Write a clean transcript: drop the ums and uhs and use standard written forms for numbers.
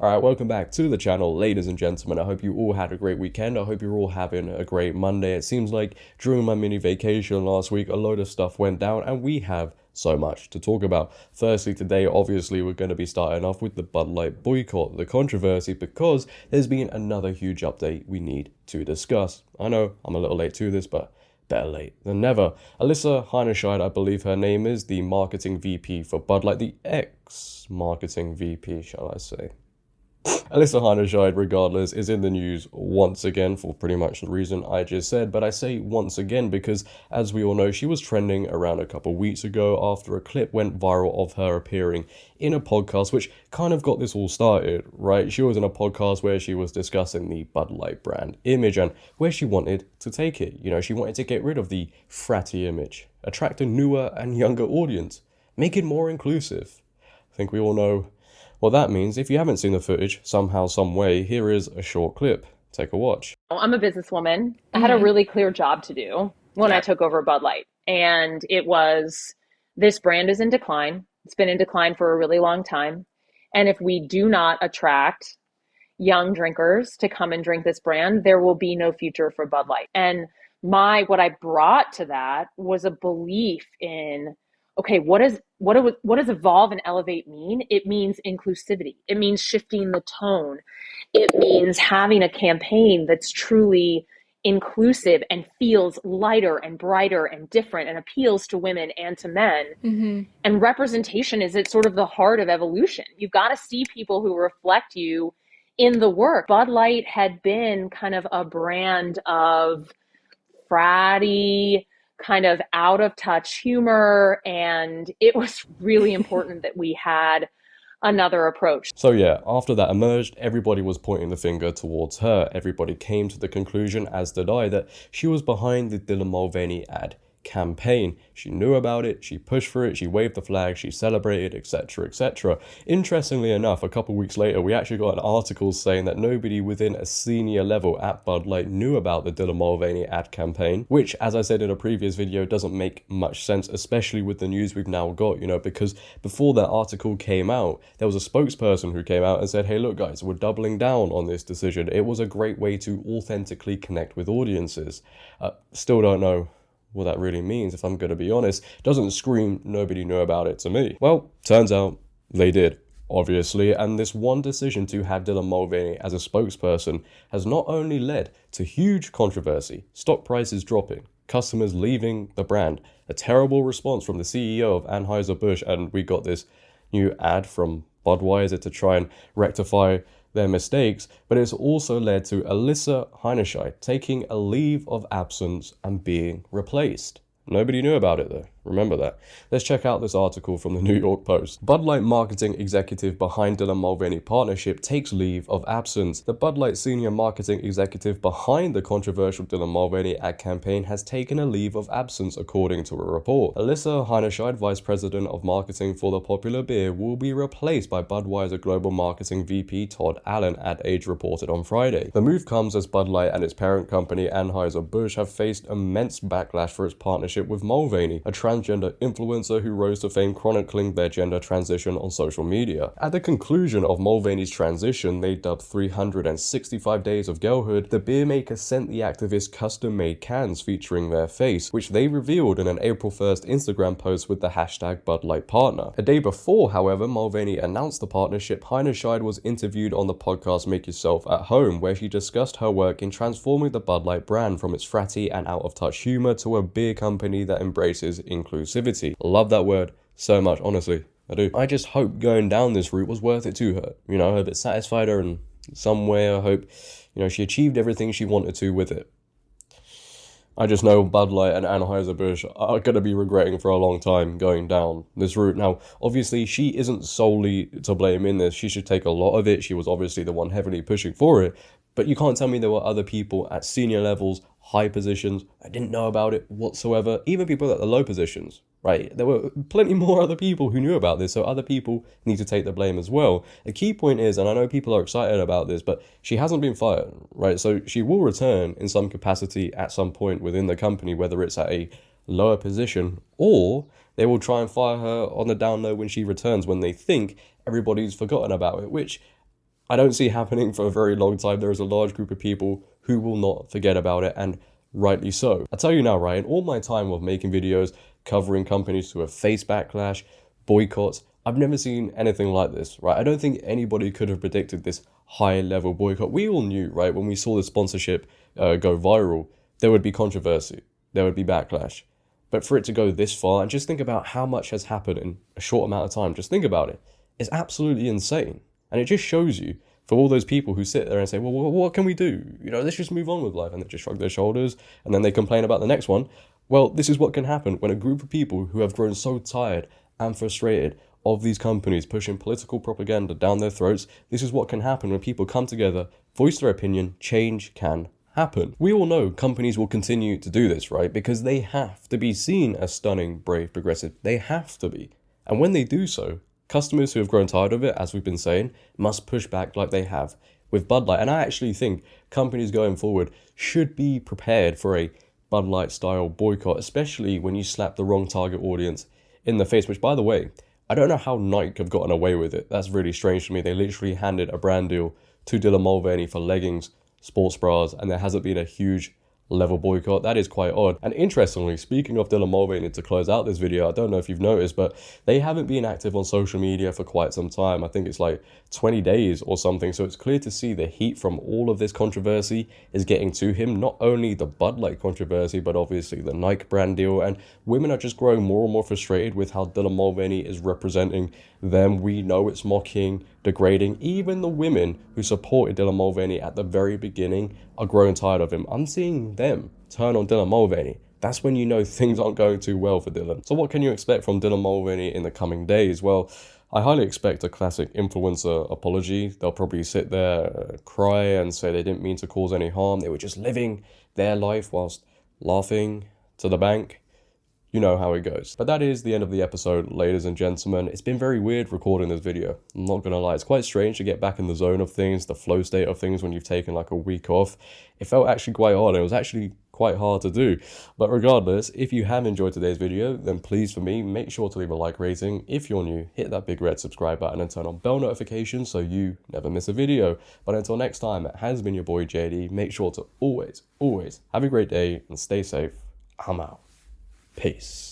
Alright, welcome back to the channel, ladies and gentlemen. I hope you all had a great weekend. I hope you're all having a great Monday. It seems like during my mini vacation last week, a load of stuff went down and we have so much to talk about. Firstly, today, obviously, we're going to be starting off with the Bud Light boycott, the controversy, because there's been another huge update we need to discuss. I know I'm a little late to this, but better late than never. Alissa Heinerscheid, I believe her name is, the marketing VP for Bud Light, the ex-marketing VP, shall I say. Alissa Heinerscheid, regardless, is in the news once again for pretty much the reason I just said, but I say once again because, as we all know, she was trending around a couple weeks ago after a clip went viral of her appearing in a podcast, which kind of got this all started, right? She was in a podcast where she was discussing the Bud Light brand image and where she wanted to take it. You know, she wanted to get rid of the fratty image, attract a newer and younger audience, make it more inclusive. I think we all know what that means. If you haven't seen the footage, somehow, some way, here is a short clip. Take a watch. I'm a businesswoman. I had a really clear job to do when I took over Bud Light. And it was, this brand is in decline. It's been in decline for a really long time. And if we do not attract young drinkers to come and drink this brand, there will be no future for Bud Light. And what I brought to that was a belief in, okay, what does evolve and elevate mean? It means inclusivity. It means shifting the tone. It means having a campaign that's truly inclusive and feels lighter and brighter and different and appeals to women and to men. Mm-hmm. And representation is at sort of the heart of evolution. You've got to see people who reflect you in the work. Bud Light had been kind of a brand of fratty, kind of out of touch humor, and it was really important that we had another approach. So yeah, after that emerged, everybody was pointing the finger towards her. Everybody came to the conclusion, as did I, that she was behind the Dylan Mulvaney ad campaign. She knew about it, she pushed for it, she waved the flag, she celebrated, etc, etc. Interestingly enough, a couple weeks later, we actually got an article saying that nobody within a senior level at Bud Light knew about the Dylan Mulvaney ad campaign, which, as I said in a previous video, doesn't make much sense, especially with the news we've now got, you know, because before that article came out, there was a spokesperson who came out and said, hey, look guys, we're doubling down on this decision. It was a great way to authentically connect with audiences. Still don't know what that really means, if I'm going to be honest. Doesn't scream nobody knew about it to me. Well, turns out they did, obviously, and this one decision to have Dylan Mulvaney as a spokesperson has not only led to huge controversy, stock prices dropping, customers leaving the brand, a terrible response from the CEO of Anheuser-Busch, and we got this new ad from Budweiser to try and rectify their mistakes, but it's also led to Alissa Heinerscheid taking a leave of absence and being replaced. Nobody knew about it though, remember that. Let's check out this article from the New York Post. Bud Light marketing executive behind Dylan Mulvaney partnership takes leave of absence. The Bud Light senior marketing executive behind the controversial Dylan Mulvaney ad campaign has taken a leave of absence, according to a report. Alissa Heinerscheid, vice president of marketing for the popular beer, will be replaced by Budweiser global marketing VP Todd Allen, Ad Age reported on Friday. The move comes as Bud Light and its parent company Anheuser-Busch have faced immense backlash for its partnership with Mulvaney, a transgender influencer who rose to fame chronicling their gender transition on social media. At the conclusion of Mulvaney's transition, they dubbed 365 Days of Girlhood, the beer maker sent the activists custom-made cans featuring their face, which they revealed in an April 1st Instagram post with the hashtag Bud Light Partner. A day before, however, Mulvaney announced the partnership, Heinerscheid was interviewed on the podcast Make Yourself at Home, where she discussed her work in transforming the Bud Light brand from its fratty and out-of-touch humor to a beer company that embraces inclusivity. Love that word so much, honestly, I do. I just hope going down this route was worth it to her. You know, I hope it satisfied her in some way. I hope, you know, she achieved everything she wanted to with it. I just know Bud Light and Anheuser-Busch are going to be regretting for a long time going down this route. Now, obviously, she isn't solely to blame in this. She should take a lot of it. She was obviously the one heavily pushing for it. But you can't tell me there were other people at senior levels, high positions, I didn't know about it whatsoever. Even people at the low positions, right? There were plenty more other people who knew about this, so other people need to take the blame as well. A key point is, and I know people are excited about this, but she hasn't been fired, right? So she will return in some capacity at some point within the company, whether it's at a lower position, or they will try and fire her on the down low when she returns, when they think everybody's forgotten about it, which I don't see happening for a very long time. There is a large group of people who will not forget about it, and rightly so. I tell you now, right, in all my time of making videos, covering companies who have faced backlash, boycotts, I've never seen anything like this, right? I don't think anybody could have predicted this high-level boycott. We all knew, right, when we saw the sponsorship go viral, there would be controversy, there would be backlash. But for it to go this far, and just think about how much has happened in a short amount of time, just think about it. It's absolutely insane. And it just shows you, for all those people who sit there and say, well, what can we do? You know, let's just move on with life. And they just shrug their shoulders, and then they complain about the next one. Well, this is what can happen when a group of people who have grown so tired and frustrated of these companies pushing political propaganda down their throats, this is what can happen when people come together, voice their opinion, change can happen. We all know companies will continue to do this, right? Because they have to be seen as stunning, brave, progressive. They have to be. And when they do so, customers who have grown tired of it, as we've been saying, must push back like they have with Bud Light. And I actually think companies going forward should be prepared for a Bud Light style boycott, especially when you slap the wrong target audience in the face, which, by the way, I don't know how Nike have gotten away with it. That's really strange to me. They literally handed a brand deal to Dylan Mulvaney for leggings, sports bras, and there hasn't been a huge level boycott. That is quite odd. And interestingly, speaking of Dylan Mulvaney, to close out this video, I don't know if you've noticed, but they haven't been active on social media for quite some time. I think it's like 20 days or something. So it's clear to see the heat from all of this controversy is getting to him. Not only the Bud Light controversy, but obviously the Nike brand deal. And women are just growing more and more frustrated with how Dylan Mulvaney is representing them. We know it's mocking, degrading. Even the women who supported Dylan Mulvaney at the very beginning are growing tired of him. I'm seeing them turn on Dylan Mulvaney. That's when you know things aren't going too well for Dylan. So what can you expect from Dylan Mulvaney in the coming days? Well, I highly expect a classic influencer apology. They'll probably sit there, cry and say they didn't mean to cause any harm. They were just living their life whilst laughing to the bank. You know how it goes. But that is the end of the episode, ladies and gentlemen. It's been very weird recording this video. I'm not gonna lie. It's quite strange to get back in the zone of things, the flow state of things when you've taken like a week off. It felt actually quite hard. It was actually quite hard to do. But regardless, if you have enjoyed today's video, then please, for me, make sure to leave a like rating. If you're new, hit that big red subscribe button and turn on bell notifications so you never miss a video. But until next time, it has been your boy JD. Make sure to always have a great day and stay safe. I'm out. Peace.